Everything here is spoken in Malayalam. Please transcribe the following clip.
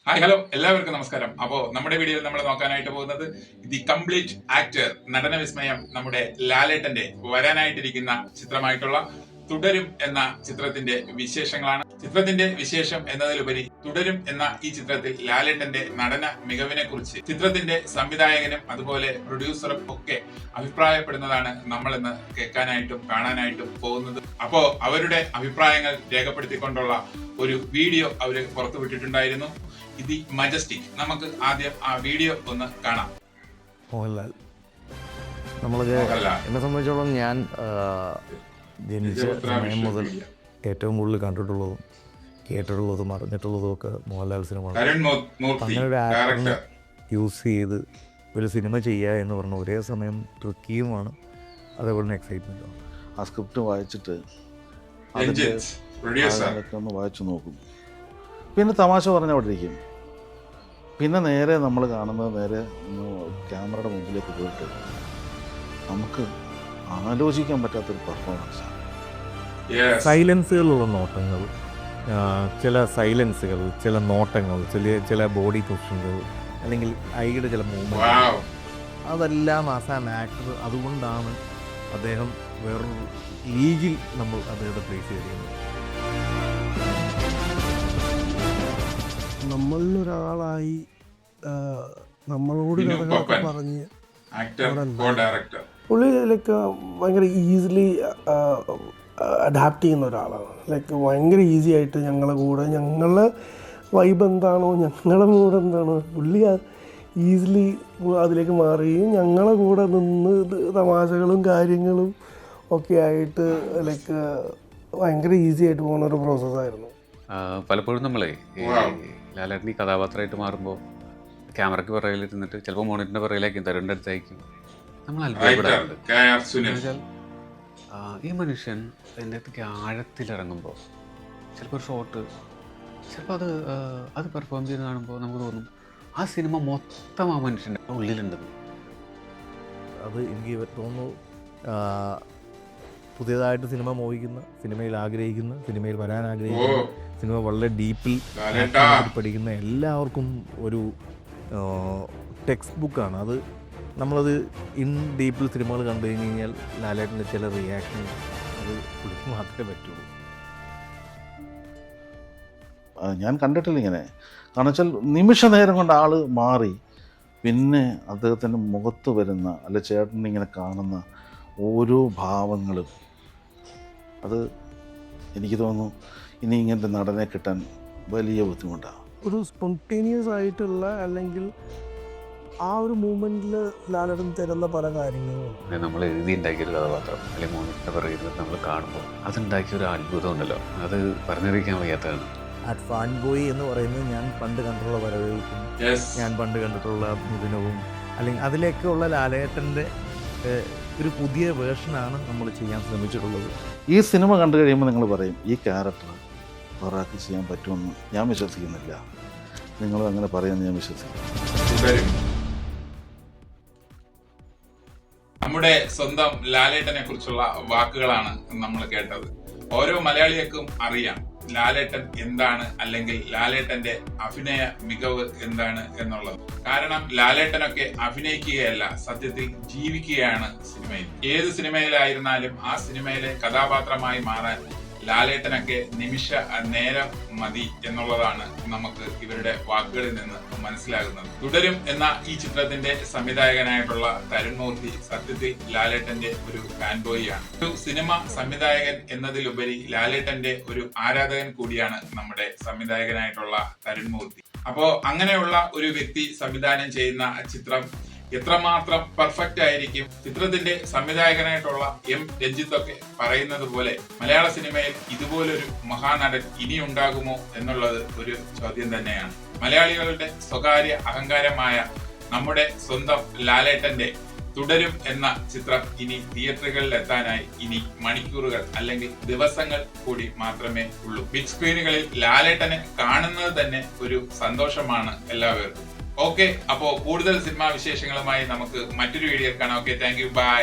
ഹായ് ഹലോ എല്ലാവർക്കും നമസ്കാരം. അപ്പോ നമ്മുടെ വീഡിയോയിൽ നമ്മൾ നോക്കാനായിട്ട് പോകുന്നത് ദി കംപ്ലീറ്റ് ആക്ടർ നടന വിസ്മയം നമ്മുടെ ലാലേട്ടന്റെ വരാനായിട്ടിരിക്കുന്ന ചിത്രമായിട്ടുള്ള തുടരും എന്ന ചിത്രത്തിന്റെ വിശേഷങ്ങളാണ്. ചിത്രത്തിന്റെ വിശേഷം എന്നതിലുപരി തുടരും എന്ന ഈ ചിത്രത്തിൽ ലാലേട്ടന്റെ നടന മികവിനെ കുറിച്ച് ചിത്രത്തിന്റെ സംവിധായകനും അതുപോലെ പ്രൊഡ്യൂസറും ഒക്കെ അഭിപ്രായപ്പെടുന്നതാണ് നമ്മൾ ഇന്ന് കേൾക്കാനായിട്ടും കാണാനായിട്ടും പോകുന്നത്. അപ്പോ അവരുടെ അഭിപ്രായങ്ങൾ രേഖപ്പെടുത്തിക്കൊണ്ടുള്ള ഒരു വീഡിയോ അവര് പുറത്തുവിട്ടിട്ടുണ്ടായിരുന്നു. The majestic. നമുക്ക് ആദ്യം ആ വീഡിയോ ഒന്ന് കാണാം. മോഹൻലാൽ എന്നെ സംബന്ധിച്ചോളം ഞാൻ ജനിച്ച സമയം മുതൽ ഏറ്റവും കൂടുതൽ കണ്ടിട്ടുള്ളതും കേട്ടിട്ടുള്ളതും അറിഞ്ഞിട്ടുള്ളതും ഒക്കെ മോഹൻലാൽ സിനിമയാണ്. അങ്ങനെ ഒരു ആക്ടറിനെ യൂസ് ചെയ്ത് ഒരു സിനിമ ചെയ്യുക എന്ന് പറഞ്ഞ ഒരേ സമയം ട്രിക്കിയുമാണ്, അതേപോലെ തന്നെ എക്സൈറ്റ്മെൻറ്റുമാണ്. ആ സ്ക്രിപ്റ്റ് വായിച്ചിട്ട് അതിൻ്റെ ഒന്ന് വായിച്ചു നോക്കും. പിന്നെ തമാശ പറഞ്ഞ അവിടെ ഇരിക്കും. പിന്നെ നേരെ നമ്മൾ കാണുന്നത് നേരെ ക്യാമറയുടെ മുമ്പിലേക്ക് പോയിട്ട് നമുക്ക് ആലോചിക്കാൻ പറ്റാത്തൊരു പെർഫോമൻസാണ്. സൈലൻസുകളുള്ള നോട്ടങ്ങൾ, ചില സൈലൻസുകൾ, ചില നോട്ടങ്ങൾ, ചില ബോഡി പൊസിഷനുകൾ, അല്ലെങ്കിൽ ഐയുടെ ചില മൂവ്മെൻറ്റ്, അതെല്ലാം ആസ് ആൻ ആക്ടർ, അതുകൊണ്ടാണ് അദ്ദേഹം വേറൊരു ലീഗിൽ നമ്മൾ അദ്ദേഹത്തെ പ്ലേസ് ചെയ്യുന്നത്. നമ്മളിലൊരാളായി നമ്മളോട് കഥകളൊക്കെ പറഞ്ഞ് പുള്ളി ലൈക്ക് ഭയങ്കര ഈസിലി അഡാപ്റ്റ് ചെയ്യുന്ന ഒരാളാണ്. ലൈക്ക് ഭയങ്കര ഈസി ആയിട്ട് ഞങ്ങളുടെ വൈബ് എന്താണോ, ഞങ്ങളുടെ മൂഡ് എന്താണോ, പുള്ളി ഈസിലി അതിലേക്ക് മാറുകയും ഞങ്ങളെ കൂടെ നിന്ന് തമാശകളും കാര്യങ്ങളും ഒക്കെ ആയിട്ട് ലൈക്ക് ഭയങ്കര ഈസി ആയിട്ട് പോകുന്ന ഒരു പ്രോസസ്സായിരുന്നു. പലപ്പോഴും നമ്മളെ ലാലേട്ടൻ ഈ കഥാപാത്രമായിട്ട് മാറുമ്പോൾ ക്യാമറയ്ക്ക് പുറകിലിരുന്നിട്ട് ചിലപ്പോൾ മോണിറ്ററിൻ്റെ പുറകിലേക്കും തരുണിൻ്റെ അടുത്തായിരിക്കും നമ്മൾ അത്ഭുതപ്പെടാറുണ്ട്. എന്നുവെച്ചാൽ ഈ മനുഷ്യൻ അതിൻ്റെ അടുത്തേക്ക് ആഴത്തിലിറങ്ങുമ്പോൾ ചിലപ്പോൾ ഒരു ഷോട്ട് ചിലപ്പോൾ അത് പെർഫോം ചെയ്ത് കാണുമ്പോൾ നമുക്ക് തോന്നും ആ സിനിമ മൊത്തം ആ മനുഷ്യൻ്റെ ഉള്ളിലുണ്ടെന്ന്. അത് എനിക്ക് തോന്നുന്നു പുതിയതായിട്ട് സിനിമ മോഹിക്കുന്ന, സിനിമയിൽ ആഗ്രഹിക്കുന്ന, സിനിമയിൽ വരാൻ ആഗ്രഹിക്കുന്ന, സിനിമ വളരെ ഡീപ്പിൽ പഠിക്കുന്ന എല്ലാവർക്കും ഒരു ടെക്സ്റ്റ് ബുക്കാണ് അത്. നമ്മളത് ഇൻ ഡീപ്പിൽ സിനിമകൾ കണ്ടു കഴിഞ്ഞ് കഴിഞ്ഞാൽ ലാലേട്ടൻ്റെ ചില റിയാക്ഷൻ അത് പുള്ളിക്ക് മാത്രമേ പറ്റുള്ളൂ. ഞാൻ കണ്ടിട്ടില്ല ഇങ്ങനെ. കാരണം വെച്ചാൽ നിമിഷ നേരം കൊണ്ട് ആൾ മാറി. പിന്നെ അദ്ദേഹത്തിൻ്റെ മുഖത്ത് വരുന്ന അല്ല ചേട്ടനിങ്ങനെ കാണുന്ന ഓരോ ഭാവങ്ങളും, അത് എനിക്ക് തോന്നുന്നു ഇനി ഇങ്ങനത്തെ നടനെ കിട്ടാൻ വലിയ ബുദ്ധിമുട്ടാണ്. ഒരു സ്പോണ്ടേനിയസ് ആയിട്ടുള്ള അല്ലെങ്കിൽ ആ ഒരു മൂമെൻറ്റിൽ ലാലേട്ടൻ തരുന്ന പല കാര്യങ്ങളും നമ്മൾ എഴുതി ഉണ്ടാക്കിയൊരു കഥാപാത്രം അല്ലെങ്കിൽ മോണിറ്ററിൻ്റെ പുറകിൽ നമ്മൾ കാണുമ്പോൾ അതുണ്ടാക്കിയൊരു അത്ഭുതം ഉണ്ടല്ലോ, അത് പറഞ്ഞറിയിക്കാൻ വയ്യാത്തതാണ്. അറ്റ് ഫാൻ ബോയ് എന്ന് പറയുന്നത് ഞാൻ പണ്ട് കണ്ടിട്ടുള്ള വരവേൽക്കും, ഞാൻ പണ്ട് കണ്ടിട്ടുള്ള മുദിനവും, അല്ലെങ്കിൽ അതിലേക്കുള്ള ലാലേട്ടൻ്റെ ഒരു പുതിയ വേർഷനാണ് നമ്മൾ ചെയ്യാൻ ശ്രമിച്ചിട്ടുള്ളത്. ഈ സിനിമ കണ്ടു കഴിയുമ്പോൾ നിങ്ങൾ പറയും ഈ ക്യാരക്ടർ ഒരാൾക്ക് ചെയ്യാൻ പറ്റുമെന്ന്. ഞാൻ വിശ്വസിക്കുന്നില്ല. നിങ്ങളും അങ്ങനെ പറയുമെന്ന് ഞാൻ വിശ്വസിക്കുന്നു. നമ്മുടെ സ്വന്തം ലാലേട്ടനെ കുറിച്ചുള്ള വാക്കുകളാണ് നമ്മൾ കേട്ടത്. ഓരോ മലയാളികൾക്കും അറിയാം ലാലേട്ടൻ എന്താണ്, അല്ലെങ്കിൽ ലാലേട്ടന്റെ അഭിനയ മികവ് എന്താണ് എന്നുള്ളത്. കാരണം ലാലേട്ടനൊക്കെ അഭിനയിക്കുകയല്ല, സത്യത്തിൽ ജീവിക്കുകയാണ് സിനിമയിൽ. ഏത് സിനിമയിലായിരുന്നാലും ആ സിനിമയിലെ കഥാപാത്രമായി മാറാൻ ലാലേട്ടനൊക്കെ നിമിഷ നേരം മതി എന്നുള്ളതാണ് നമുക്ക് ഇവരുടെ വാക്കുകളിൽ നിന്ന് മനസ്സിലാകുന്നത്. തുടരും എന്ന ഈ ചിത്രത്തിന്റെ സംവിധായകനായിട്ടുള്ള തരുൺ മൂർത്തി സത്യത്തിൽ ലാലേട്ടന്റെ ഒരു ഫാൻ ബോയിയാണ്. ഒരു സിനിമ സംവിധായകൻ എന്നതിലുപരി ലാലേട്ടന്റെ ഒരു ആരാധകൻ കൂടിയാണ് നമ്മുടെ സംവിധായകനായിട്ടുള്ള തരുൺ മൂർത്തി. അപ്പോ അങ്ങനെയുള്ള ഒരു വ്യക്തി സംവിധാനം ചെയ്യുന്ന ചിത്രം എത്രമാത്രം പെർഫെക്റ്റ് ആയിരിക്കും. ചിത്രത്തിന്റെ സംവിധായകനായിട്ടുള്ള എം രഞ്ജിത്തൊക്കെ പറയുന്നത് പോലെ മലയാള സിനിമയിൽ ഇതുപോലൊരു മഹാനടൻ ഇനി ഉണ്ടാകുമോ എന്നുള്ളത് ഒരു ചോദ്യം തന്നെയാണ്. മലയാളികളുടെ സ്വകാര്യ അഹങ്കാരമായ നമ്മുടെ സ്വന്തം ലാലേട്ടന്റെ തുടരും എന്ന ചിത്രം ഇനി തിയേറ്ററുകളിൽ എത്താനായി ഇനി മണിക്കൂറുകൾ അല്ലെങ്കിൽ ദിവസങ്ങൾ കൂടി മാത്രമേ ഉള്ളൂ. ബിഗ് സ്ക്രീനുകളിൽ ലാലേട്ടനെ കാണുന്നത് തന്നെ ഒരു സന്തോഷമാണ് എല്ലാവർക്കും. ഓക്കെ, അപ്പോ കൂടുതൽ സിനിമാ വിശേഷങ്ങളുമായി നമുക്ക് മറ്റൊരു വീഡിയോയിൽ കാണാം. Okay, thank you, by.